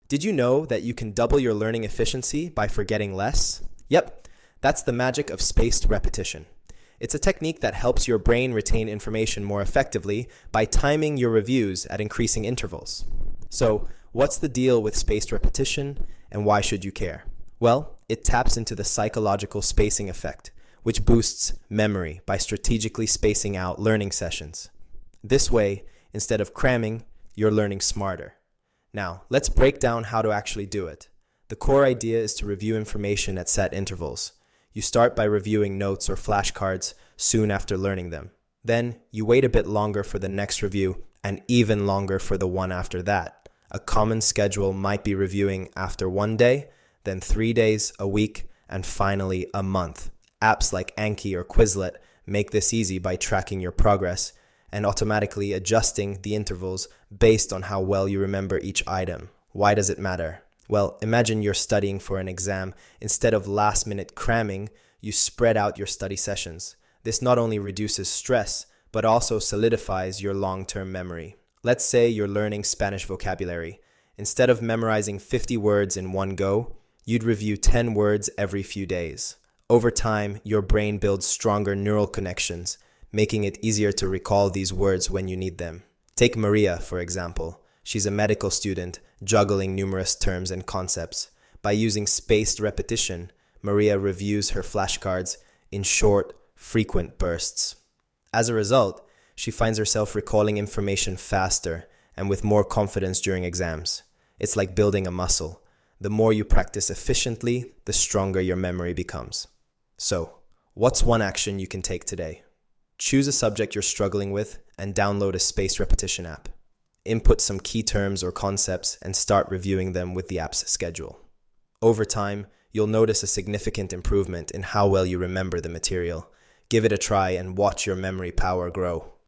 Did you know that you can double your learning efficiency by forgetting less? Yep, that's the magic of spaced repetition. It's a technique that helps your brain retain information more effectively by timing your reviews at increasing intervals. So, what's the deal with spaced repetition, and why should you care? Well, it taps into the psychological spacing effect, which boosts memory by strategically spacing out learning sessions. This way, instead of cramming, you're learning smarter. Now, let's break down how to actually do it. The core idea is to review information at set intervals. You start by reviewing notes or flashcards soon after learning them. Then, you wait a bit longer for the next review and even longer for the one after that. A common schedule might be reviewing after 1 day, then 3 days, a week, and finally a month. Apps like Anki or Quizlet make this easy by tracking your progress and automatically adjusting the intervals based on how well you remember each item. Why does it matter? Well, imagine you're studying for an exam. Instead of last-minute cramming, you spread out your study sessions. This not only reduces stress, but also solidifies your long-term memory. Let's say you're learning Spanish vocabulary. Instead of memorizing 50 words in one go, you'd review 10 words every few days. Over time, your brain builds stronger neural connections, making it easier to recall these words when you need them. Take Maria, for example. She's a medical student, juggling numerous terms and concepts. By using spaced repetition, Maria reviews her flashcards in short, frequent bursts. As a result, she finds herself recalling information faster and with more confidence during exams. It's like building a muscle. The more you practice efficiently, the stronger your memory becomes. So, what's one action you can take today? Choose a subject you're struggling with and download a spaced repetition app. Input some key terms or concepts and start reviewing them with the app's schedule. Over time, you'll notice a significant improvement in how well you remember the material. Give it a try and watch your memory power grow.